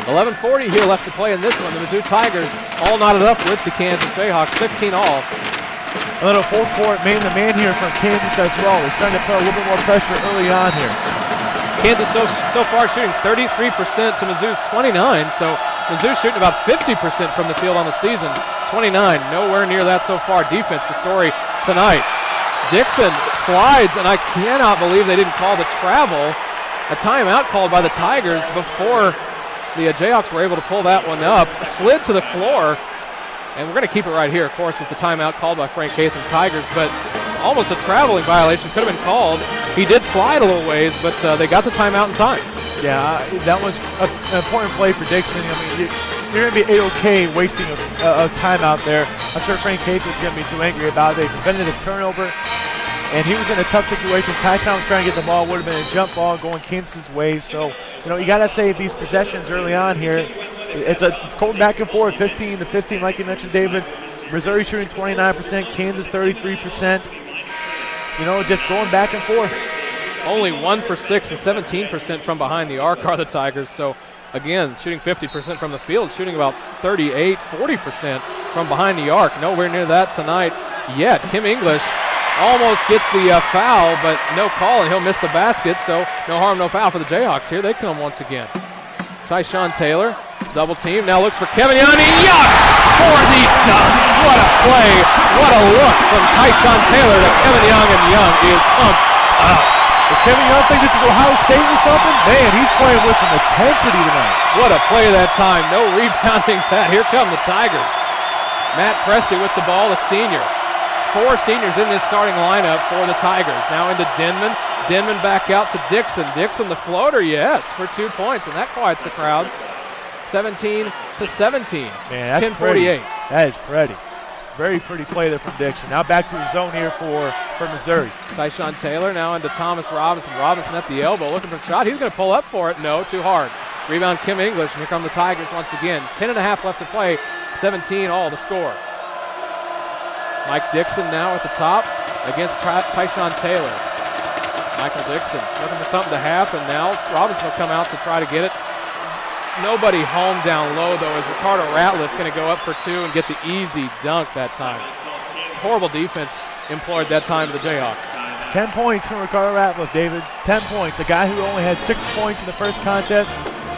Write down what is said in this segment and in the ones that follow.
11:40 here left to play in this one. The Mizzou Tigers all knotted up with the Kansas Jayhawks, 15 all. A little full court man-to-man here from Kansas as well. He's trying to put a little bit more pressure early on here. Kansas so far shooting 33% to Mizzou's 29, so Mizzou shooting about 50% from the field on the season. 29, nowhere near that so far. Defense, the story tonight. Dixon slides, and I cannot believe they didn't call the travel. A timeout called by the Tigers before the Jayhawks were able to pull that one up. Slid to the floor, and we're going to keep it right here, of course, is the timeout called by Frank Catham Tigers, but almost a traveling violation could have been called. He did slide a little ways, but they got the timeout in time. Yeah, that was an important play for Dixon. I mean, you're going to be A-OK wasting a timeout there. I'm sure Frank Catham is going to be too angry about it. They prevented a turnover, and he was in a tough situation. Tyson was trying to get the ball. Would have been a jump ball going Kansas' way. So, you got to save these possessions early on here. It's cold back and forth, 15-15, like you mentioned, David. Missouri shooting 29%, Kansas 33%. Just going back and forth. Only 1 for 6 and 17% from behind the arc are the Tigers. So, again, shooting 50% from the field, shooting about 40% from behind the arc. Nowhere near that tonight yet. Kim English almost gets the foul, but no call, and he'll miss the basket. So, no harm, no foul for the Jayhawks here. They come once again. Tyshawn Taylor, double team, now looks for Kevin Young. Young for the dunk. What a play. What a look from Tyshawn Taylor to Kevin Young, and Young is pumped up. Does Kevin Young think this is Ohio State or something? Man, he's playing with some intensity tonight. What a play that time. No rebounding that. Here come the Tigers. Matt Presley with the ball, a senior. 4 seniors in this starting lineup for the Tigers. Now into Denman. Denman back out to Dixon. Dixon the floater, yes, for 2 points, and that quiets the crowd. 17-17. Man, that's 10:48. That is pretty. Very pretty play there from Dixon. Now back to the zone here for Missouri. Tyshawn Taylor now into Thomas Robinson. Robinson at the elbow looking for the shot. He's going to pull up for it. No, too hard. Rebound Kim English, and here come the Tigers once again. 10.5 left to play. 17 all to score. Mike Dixon now at the top against Tyshawn Taylor. Michael Dixon looking for something to happen now. Robinson will come out to try to get it. Nobody home down low, though, as Ricardo Ratliff going to go up for 2 and get the easy dunk that time. Horrible defense employed that time for the Jayhawks. 10 points from Ricardo Ratliff, David. 10 points. A guy who only had 6 points in the first contest.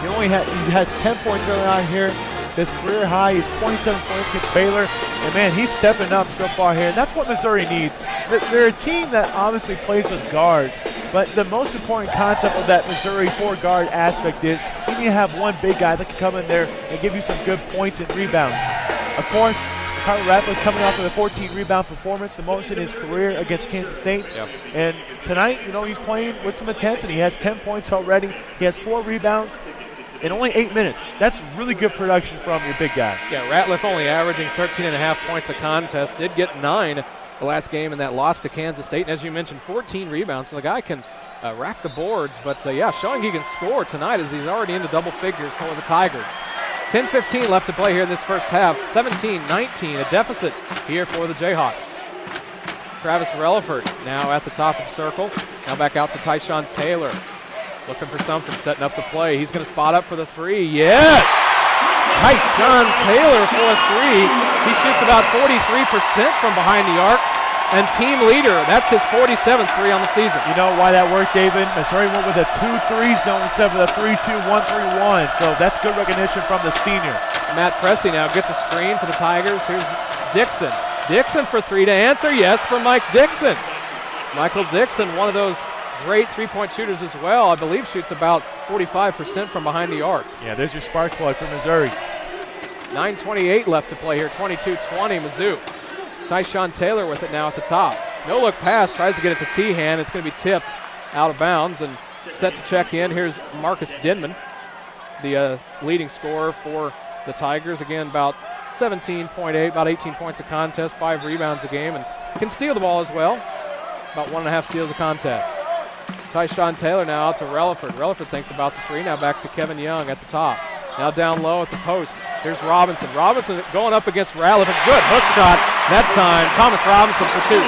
He has 10 points early on here. His career high is 27 points against Baylor. And, man, he's stepping up so far here. And that's what Missouri needs. They're a team that obviously plays with guards. But the most important concept of that Missouri 4-guard aspect is you need to have one big guy that can come in there and give you some good points and rebounds. Of course, Ricardo Ratliff coming off of a 14-rebound performance, the most in his career against Kansas State. Yep. And tonight, he's playing with some intensity. He has 10 points already. He has 4 rebounds in only 8 minutes. That's really good production from your big guy. Yeah, Ratliff only averaging 13.5 points a contest. Did get 9 the last game in that loss to Kansas State. And as you mentioned, 14 rebounds. So the guy can rack the boards. But, showing he can score tonight as he's already into double figures for the Tigers. 10:15 left to play here in this first half. 17-19, a deficit here for the Jayhawks. Travis Relaford now at the top of the circle. Now back out to Tyshawn Taylor. Looking for something, setting up the play. He's going to spot up for the 3. Yes! Tyshawn Taylor for a 3. He shoots about 43% from behind the arc. And team leader, that's his 47th 3 on the season. You know why that worked, David? Missouri went with a 2-3 zone instead of a 3-2-1-3-1. So that's good recognition from the senior. Matt Presley now gets a screen for the Tigers. Here's Dixon. Dixon for 3 to answer. Yes, from Mike Dixon. Michael Dixon, one of those great 3-point shooters as well. I believe shoots about 45% from behind the arc. Yeah, there's your spark plug for Missouri. 9:28 left to play here. 22-20 Mizzou. Tyshawn Taylor with it now at the top. No look pass, tries to get it to Tehan. It's going to be tipped out of bounds and set to check in. Here's Marcus Denman, the leading scorer for the Tigers. Again, about 17.8, about 18 points a contest, 5 rebounds a game, and can steal the ball as well. About 1.5 steals a contest. Tyshawn Taylor now out to Relaford. Relaford thinks about the 3. Now back to Kevin Young at the top. Now down low at the post. Here's Robinson. Robinson going up against Ratliff. A good hook shot that time. Thomas Robinson for 2.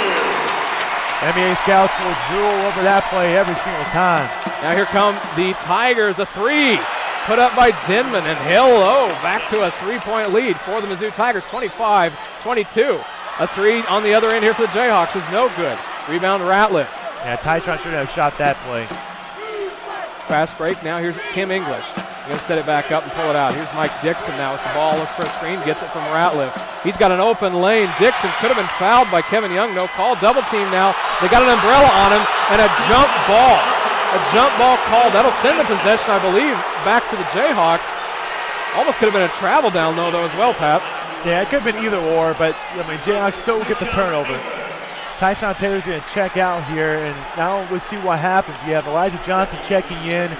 NBA scouts will drool over that play every single time. Now here come the Tigers. A 3. put up by Denman, and hello, back to a 3-point lead for the Mizzou Tigers, 25-22. A three on the other end here for the Jayhawks is no good. Rebound Ratliff. Yeah, Tyshawn should have shot that play. Fast break, now here's Kim English. Going to set it back up and pull it out. Here's Mike Dixon now with the ball, looks for a screen, gets it from Ratliff. He's got an open lane. Dixon could have been fouled by Kevin Young, no call. Double team now. They got an umbrella on him and a jump ball. A jump ball called. That'll send the possession, I believe, back to the Jayhawks. Almost could have been a travel down low though as well, Pat. Yeah, it could have been either or, but I mean, Jayhawks still get the turnover. Tyshawn Taylor's going to check out here, and now we'll see what happens. You have Elijah Johnson checking in.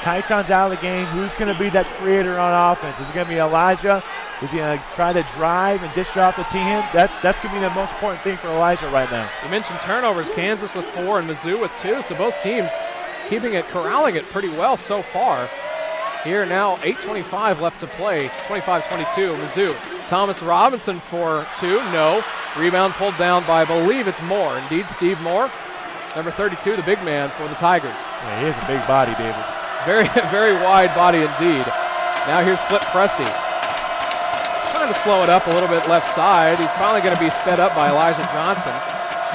Tyshawn's out of the game. Who's going to be that creator on offense? Is it going to be Elijah? Is he going to try to drive and dish it off to him? That's going to be the most important thing for Elijah right now. You mentioned turnovers. Kansas with 4 and Mizzou with 2, so both teams corralling it pretty well so far. Here now, 8:25 left to play, 25-22, Mizzou. Thomas Robinson for 2, no. Rebound pulled down by, I believe it's Moore. Indeed, Steve Moore, number 32, the big man for the Tigers. Yeah, he has a big body, David. Very, very wide body indeed. Now here's Flip Pressey. Trying to slow it up a little bit left side. He's finally going to be sped up by Elijah Johnson.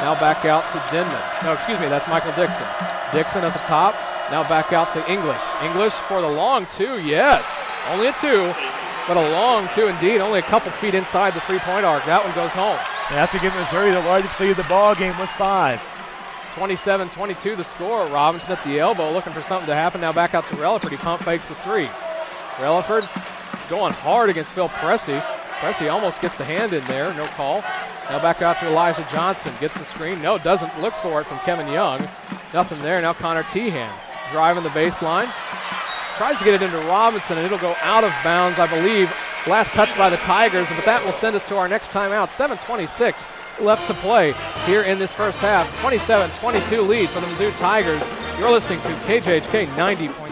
Now back out to Denman. No, excuse me, that's Michael Dixon. Dixon at the top. Now back out to English. English for the long 2, yes. Only a 2, but a long 2 indeed. Only a couple feet inside the 3-point arc. That one goes home. And that's going to give Missouri the largest lead of the ball game with 5. 27-22 the score. Robinson at the elbow looking for something to happen. Now back out to Relaford. He pump fakes the 3. Relaford going hard against Phil Pressey. Pressey almost gets the hand in there. No call. Now back out to Elijah Johnson. Gets the screen. No, doesn't. Looks for it from Kevin Young. Nothing there. Now Connor Tehan driving the baseline. Tries to get it into Robinson, and it'll go out of bounds, I believe. Last touch by the Tigers, but that will send us to our next timeout. 7:26 left to play here in this first half. 27-22 lead for the Mizzou Tigers. You're listening to KJHK 90.7.